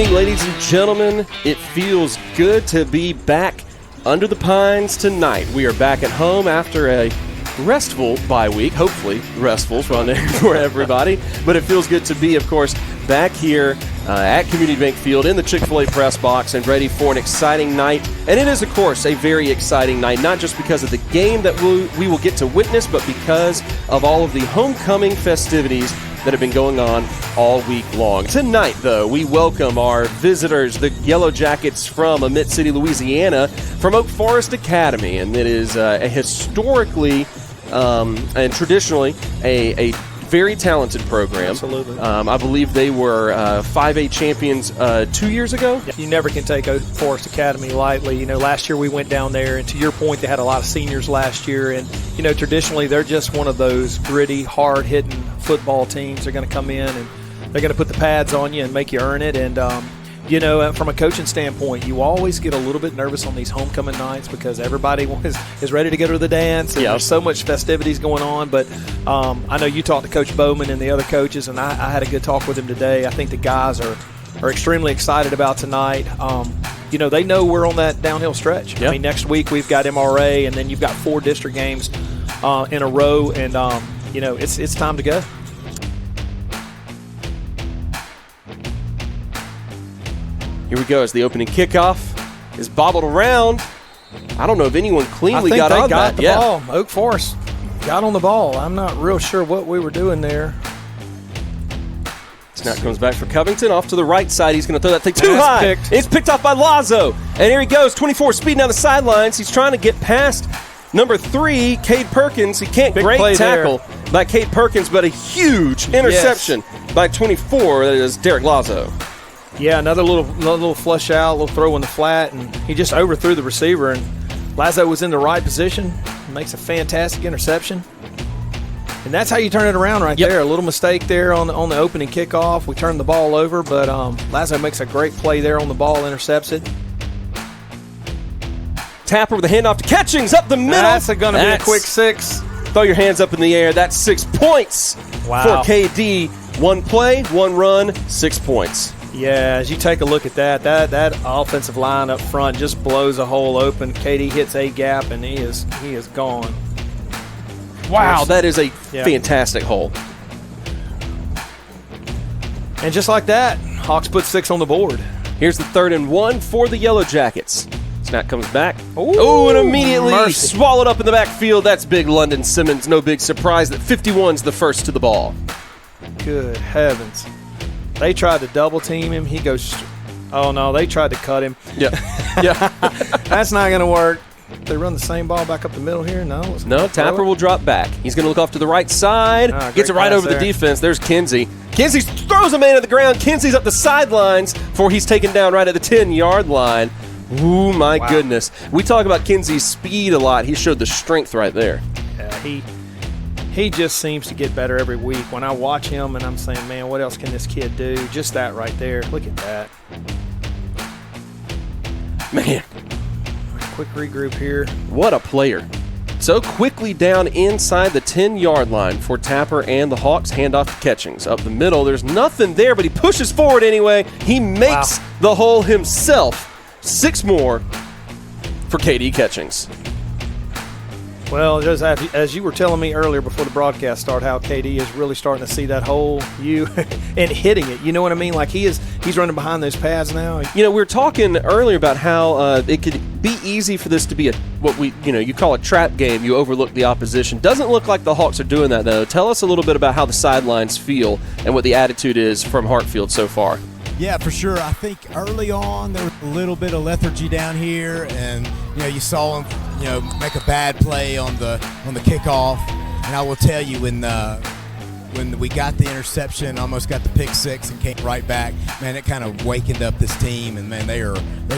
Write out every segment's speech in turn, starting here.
evening, ladies and gentlemen. It feels good to be back under the pines tonight. We are back at home after a restful bye week, hopefully restful for everybody. But it feels good to be, of course, back here at Community Bank Field in the Chick-fil-A press box and ready for an exciting night. And it is, of course, a very exciting night, not just because of the game that we will get to witness, but because of all of the homecoming festivities that have been going on all week long. Tonight, though, we welcome our visitors, the Yellow Jackets from Emmett City, Louisiana, from Oak Forest Academy. And it is a historically and traditionally a very talented program. Absolutely. I believe they were 5A champions 2 years ago. You never can take Oak Forest Academy lightly. You know, last year we went down there, and to your point, they had a lot of seniors last year. And, you know, traditionally they're just one of those gritty, hard-hitting football teams. They're going to come in and they're going to put the pads on you and make you earn it. And, you know, from a coaching standpoint, you always get a little bit nervous on these homecoming nights because everybody is ready to go to the dance, and there's so much festivities going on. But I know you talked to Coach Bowman and the other coaches, and I had a good talk with him today. I think the guys are extremely excited about tonight. You know, they know we're on that downhill stretch. Yep. I mean, next week we've got MRA, and then you've got 4 district games in a row, and, you know, it's time to go. Here we go as the opening kickoff is bobbled around. I don't know if anyone cleanly got on that. I think they got the ball. Oak Forest got on the ball. I'm not real sure what we were doing there. Snap comes back for Covington. Off to the right side. He's going to throw that thing too high. It's picked off by Lazo. And here he goes, 24, speeding down the sidelines. He's trying to get past number 3, Cade Perkins. He can't. Great tackle by Cade Perkins, but a huge interception by 24. That is Derek Lazo. Yeah, another little flush out, little throw in the flat, and he just overthrew the receiver. And Lazo was in the right position, makes a fantastic interception. And that's how you turn it around right there. A little mistake there on the opening kickoff. We turned the ball over, but Lazo makes a great play there on the ball, intercepts it. Tapper with a handoff to Catchings up the middle. That's going to be a quick 6. Throw your hands up in the air. That's 6 points for KD. 1 play, 1 run, 6 points. Yeah, as you take a look at that offensive line up front just blows a hole open. KD hits a gap, and he is gone. Wow, that is a fantastic hole. And just like that, Hawks put 6 on the board. Here's the 3rd and 1 for the Yellow Jackets. Snap comes back. Oh, and immediately swallowed up in the backfield. That's big London Simmons. No big surprise that 51's the first to the ball. Good heavens. They tried to double team him. He goes, oh, no, they tried to cut him. Yeah. That's not going to work. They run the same ball back up the middle here? No, Tapper will drop back. He's going to look off to the right side. Gets it right over the defense. There's Kinsey. Kinsey throws a man to the ground. Kinsey's up the sidelines before he's taken down right at the 10-yard line. Ooh, my goodness. We talk about Kinsey's speed a lot. He showed the strength right there. Yeah, he just seems to get better every week. When I watch him and I'm saying, man, what else can this kid do? Just that right there. Look at that. Man. Quick regroup here. What a player. So quickly down inside the 10-yard line for Tapper and the Hawks. Handoff to Catchings. Up the middle, there's nothing there, but he pushes forward anyway. He makes the hole himself. 6 more for KD Catchings. Well, just as you were telling me earlier before the broadcast started, how KD is really starting to see that hole and hitting it. You know what I mean? Like he's running behind those pads now. You know, we were talking earlier about how it could be easy for this to be you call a trap game. You overlook the opposition. Doesn't look like the Hawks are doing that, though. Tell us a little bit about how the sidelines feel and what the attitude is from Hartfield so far. Yeah, for sure. I think early on there was a little bit of lethargy down here, and you saw him, make a bad play on the kickoff. And I will tell you, when we got the interception, almost got the pick 6, and came right back, man, it kind of wakened up this team, and man, they are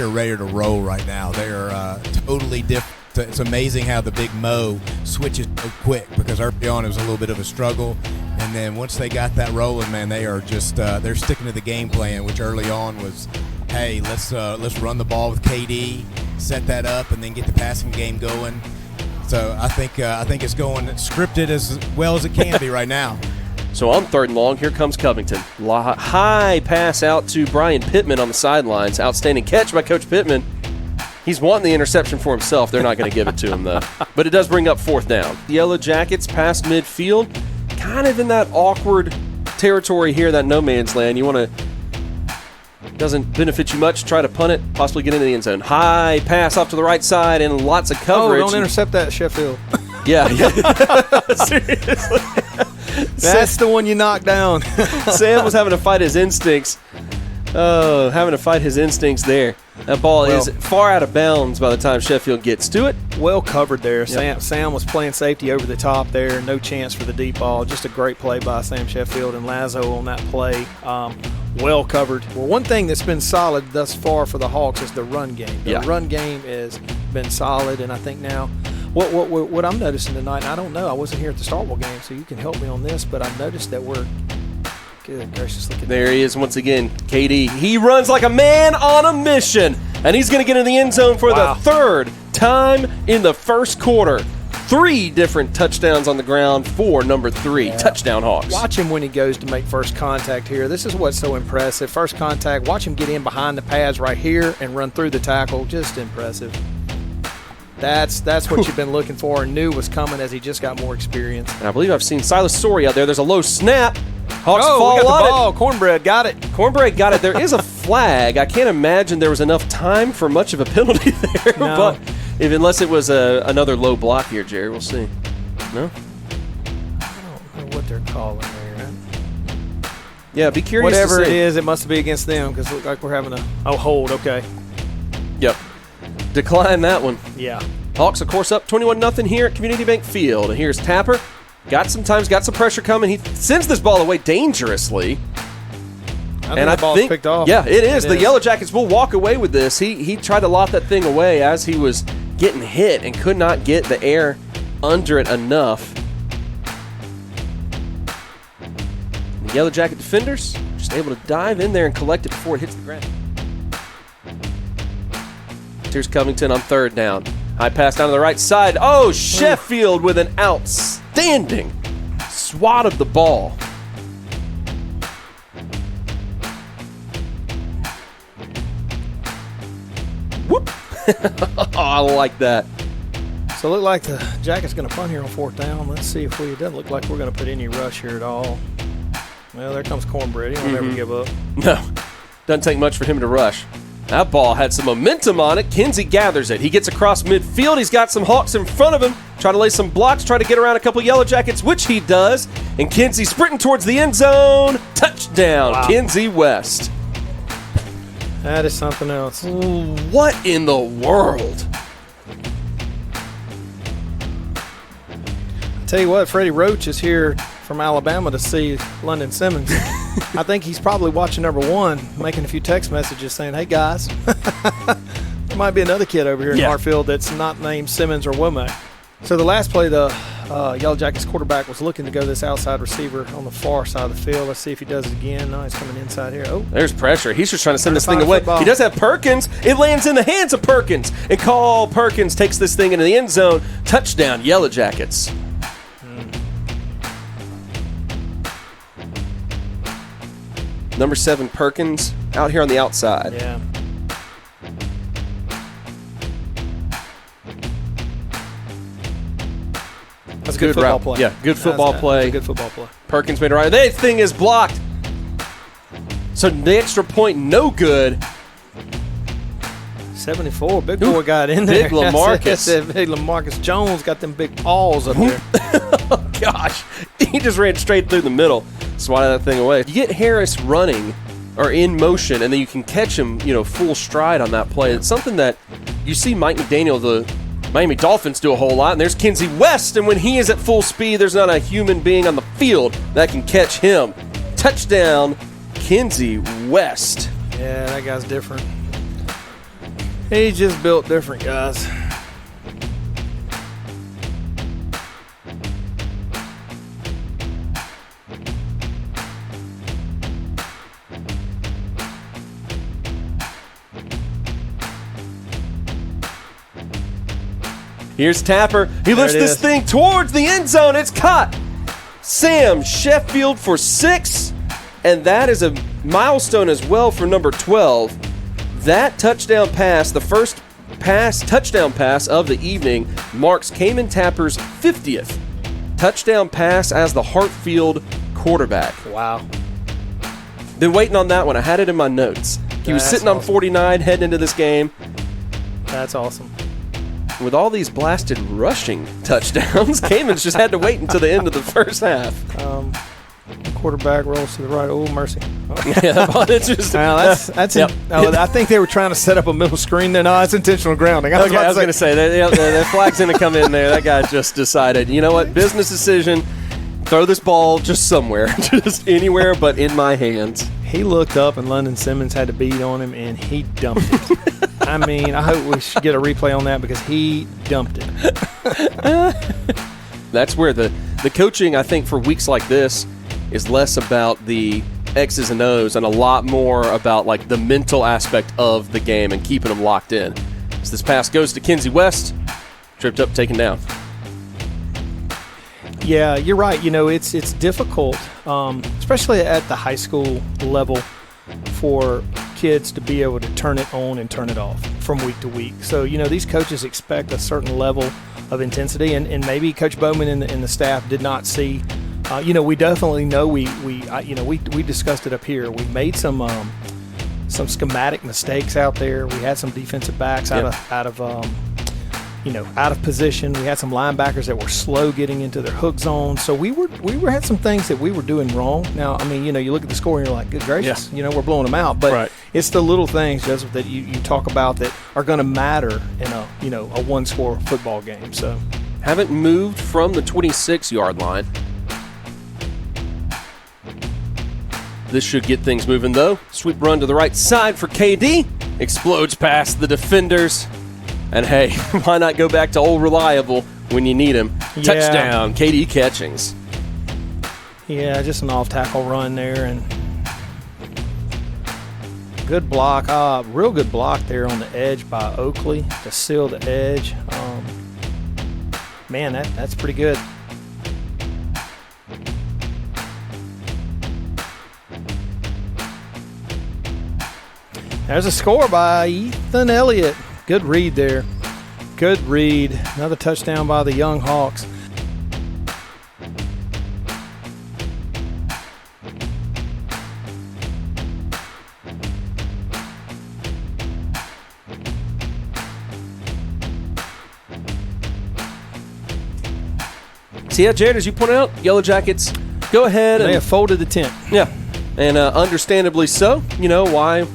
ready to roll right now. They are totally different. It's amazing how the big Mo switches so quick, because early on it was a little bit of a struggle, and then once they got that rolling, man, they are just they're sticking to the game plan, which early on was, hey, let's run the ball with KD, set that up, and then get the passing game going. So I think it's going scripted as well as it can be right now. So on 3rd and long, here comes Covington. High pass out to Brian Pittman on the sidelines. Outstanding catch by Coach Pittman. He's wanting the interception for himself. They're not going to give it to him, though. But it does bring up 4th down. The Yellow Jackets past midfield, kind of in that awkward territory here, that no man's land. You want to, doesn't benefit you much, try to punt it, possibly get into the end zone. High pass off to the right side and lots of coverage. Oh, don't intercept that, Sheffield. Yeah. Seriously. That's the one you knocked down. Sam was having to fight his instincts. Oh, having to fight his instincts there. That ball is far out of bounds by the time Sheffield gets to it. Well covered there. Yep. Sam was playing safety over the top there. No chance for the deep ball. Just a great play by Sam Sheffield and Lazo on that play. Well covered. Well, one thing that's been solid thus far for the Hawks is the run game. The run game has been solid, and I think now what I'm noticing tonight, and I don't know, I wasn't here at the Starkville game, so you can help me on this, but I've noticed that we're good gracious, look at there he is once again, KD. He runs like a man on a mission, and he's going to get in the end zone for the 3rd time in the first quarter. 3 different touchdowns on the ground for number 3. Touchdown Hawks. Watch him when he goes to make first contact here. This is what's so impressive. First contact, watch him get in behind the pads right here and run through the tackle. Just impressive. That's what you've been looking for and knew was coming as he just got more experience. And I believe I've seen Silas Sorey out there. There's a low snap. Hawks we fall got the on ball. it. Cornbread got it. Cornbread got it. There is a flag. I can't imagine there was enough time for much of a penalty there. No. But unless it was another low block here, Jerry. We'll see. No? I don't know what they're calling there. Yeah, be curious Whatever to it see. is, it must be against them because it looks like we're having a hold. Okay. Yep. Decline that one. Yeah. Hawks, of course, up 21-0 here at Community Bank Field. And here's Tapper. Got some pressure coming. He sends this ball away dangerously. I think picked off. Yeah, it is. The Yellow Jackets will walk away with this. He tried to loft that thing away as he was getting hit and could not get the air under it enough. The Yellow Jacket defenders just able to dive in there and collect it before it hits the ground. Here's Covington on 3rd down. High pass down to the right side. Oh, Sheffield with an outstanding swat of the ball. Whoop. Oh, I like that. So it looked like the Jackets going to punt here on 4th down. Let's see if it doesn't look like we're going to put any rush here at all. Well, there comes Cornbread. He don't ever give up. No, doesn't take much for him to rush. That ball had some momentum on it. Kinsey gathers it. He gets across midfield. He's got some Hawks in front of him. Try to lay some blocks, try to get around a couple Yellow Jackets, which he does. And Kinsey sprinting towards the end zone. Touchdown, Wow. Kinsey West. That is something else. What in the world? I tell you what, Freddie Roach is here from Alabama to see London Simmons. I think he's probably watching number 1, making a few text messages saying, hey, guys, there might be another kid over here in Hartfield that's not named Simmons or Womack. So the last play, the Yellow Jackets quarterback was looking to go this outside receiver on the far side of the field. Let's see if he does it again. No, he's coming inside here. Oh, there's pressure. He's just trying to send this thing Find a away. football. He does have Perkins. It lands in the hands of Perkins. And Carl Perkins takes this thing into the end zone. Touchdown, Yellow Jackets. Number 7, Perkins, out here on the outside. yeah. That's a good football route. play. Yeah, good football play. That's a good football play. Perkins made it right. That thing is blocked. So the extra point, no good. 74, big boy got in there. Big LaMarcus. Big LaMarcus Jones got them big paws up there. Oh, gosh. He just ran straight through the middle, swatted that thing away. You get Harris running or in motion, and then you can catch him, full stride on that play. It's something that you see Mike McDaniel, the Miami Dolphins, do a whole lot. And there's Kinsey West, and when he is at full speed, there's not a human being on the field that can catch him. Touchdown, Kinsey West. Yeah, that guy's different. He's just built different, guys. Here's Tapper. He lifts this thing towards the end zone. It's caught. Sam Sheffield for 6, and that is a milestone as well for number 12. That touchdown pass, the first touchdown pass of the evening, marks Cayman Tapper's 50th touchdown pass as the Hartfield quarterback. Wow. Been waiting on that one. I had it in my notes. He was sitting on 49 heading into this game. That's awesome. With all these blasted rushing touchdowns, Cayman's just had to wait until the end of the first half. Quarterback rolls to the right. Oh, mercy. Yeah, it's just. That's yep. I think they were trying to set up a middle screen there. No, that's intentional grounding. I was going to say, that flag's going to come in there. That guy just decided, you know what, business decision, throw this ball just somewhere, just anywhere but in my hands. He looked up and London Simmons had to beat on him, and he dumped it. I mean, I hope we should get a replay on that because he dumped it. That's where the coaching, I think, for weeks like this is less about the X's and O's and a lot more about like the mental aspect of the game and keeping them locked in. As this pass goes to Kinsey West, tripped up, taken down. Yeah, you're right. You know, it's difficult, especially at the high school level, for kids to be able to turn it on and turn it off from week to week. So, you know, these coaches expect a certain level of intensity, and maybe Coach Bowman and the staff did not see. You know, we definitely know we discussed it up here. We made some schematic mistakes out there. We had some defensive backs out of position. We had some linebackers that were slow getting into their hook zone. So we had some things that we were doing wrong. Now, I mean, you know, you look at the score and you're like, good gracious, you know, we're blowing them out. But it's the little things, Joseph, that you talk about that are going to matter in a one-score football game. So haven't moved from the 26-yard line. This should get things moving, though. Sweep run to the right side for KD. Explodes past the defenders. And, hey, why not go back to old reliable when you need him? Yeah. Touchdown, KD Catchings. Yeah, just an off-tackle run there. And good block. Real good block there on the edge by Oakley to seal the edge. Man, that's pretty good. There's a score by Ethan Elliott. Good read there. Good read. Another touchdown by the Young Hawks. See, Jared, as you pointed out, Yellow Jackets go ahead and they have folded the tent. Yeah, and understandably so. You know, why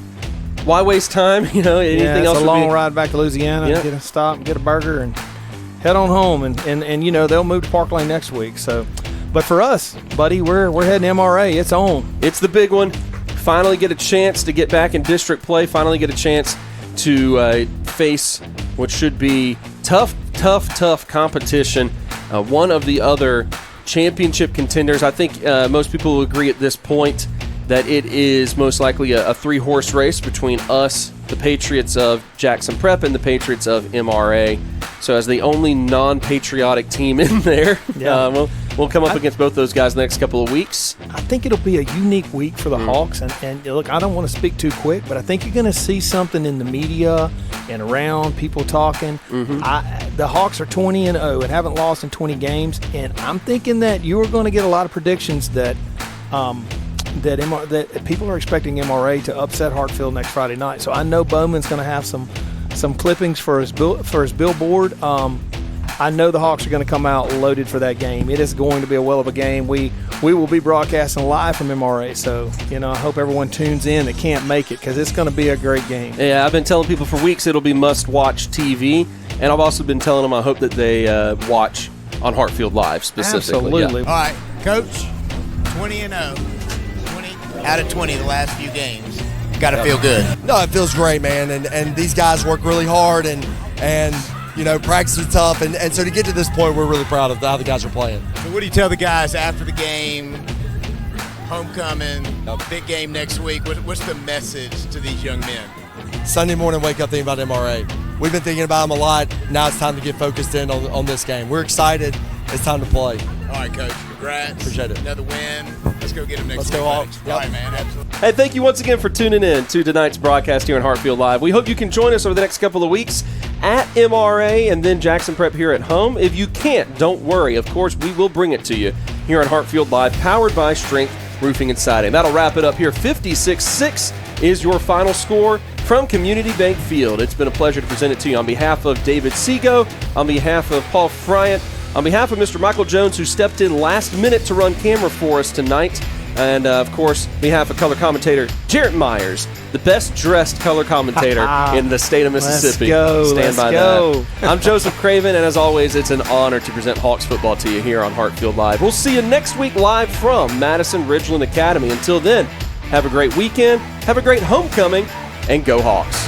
waste time? You know, anything else? It's a long ride back to Louisiana. Get a stop, get a burger, and head on home. And you know, they'll move to Park Lane next week. So, but for us, buddy, we're heading MRA. It's on. It's the big one. Finally get a chance to get back in district play. Finally get a chance to face what should be tough competition. One of the other championship contenders. I think most people will agree at this point that it is most likely a three-horse race between us, the Patriots of Jackson Prep, and the Patriots of MRA. So as the only non-patriotic team in there, we'll come up against both those guys the next couple of weeks. I think it'll be a unique week for the Hawks. And look, I don't want to speak too quick, but I think you're going to see something in the media and around, people talking. The Hawks are 20-0 and haven't lost in 20 games. And I'm thinking that you're going to get a lot of predictions that that people are expecting MRA to upset Hartfield next Friday night. So I know Bowman's going to have some clippings for his billboard. I know the Hawks are going to come out loaded for that game. It is going to be a well of a game. We will be broadcasting live from MRA. So, you know, I hope everyone tunes in that can't make it because it's going to be a great game. Yeah, I've been telling people for weeks it'll be must-watch TV. And I've also been telling them I hope that they watch on Hartfield Live specifically. Absolutely. Yeah. All right, Coach, 20-0. 20 out of 20 the last few games. Got to feel good. No, it feels great, man. And these guys work really hard and you know, practice is tough. And so to get to this point, we're really proud of how the guys are playing. So what do you tell the guys after the game, homecoming, big game next week? What's the message to these young men? Sunday morning, wake up thinking about MRA. We've been thinking about them a lot. Now it's time to get focused in on this game. We're excited. It's time to play. All right, Coach. Congrats. Appreciate it. Another win. Let's go get them next Let's week. go, Hawks. buddy. All right, man. Absolutely. Hey, thank you once again for tuning in to tonight's broadcast here on Hartfield Live. We hope you can join us over the next couple of weeks at MRA and then Jackson Prep here at home. If you can't, don't worry. Of course, we will bring it to you here on Hartfield Live, powered by Strength Roofing and Siding. That'll wrap it up here. 56-6 is your final score from Community Bank Field. It's been a pleasure to present it to you on behalf of David Seago, on behalf of Paul Friant, on behalf of Mr. Michael Jones, who stepped in last minute to run camera for us tonight, and, of course, on behalf of color commentator Jarrett Myers, the best-dressed color commentator in the state of Mississippi. Let's go. I'm Joseph Craven, and as always, it's an honor to present Hawks football to you here on Hartfield Live. We'll see you next week live from Madison Ridgeland Academy. Until then, have a great weekend, have a great homecoming, and go Hawks.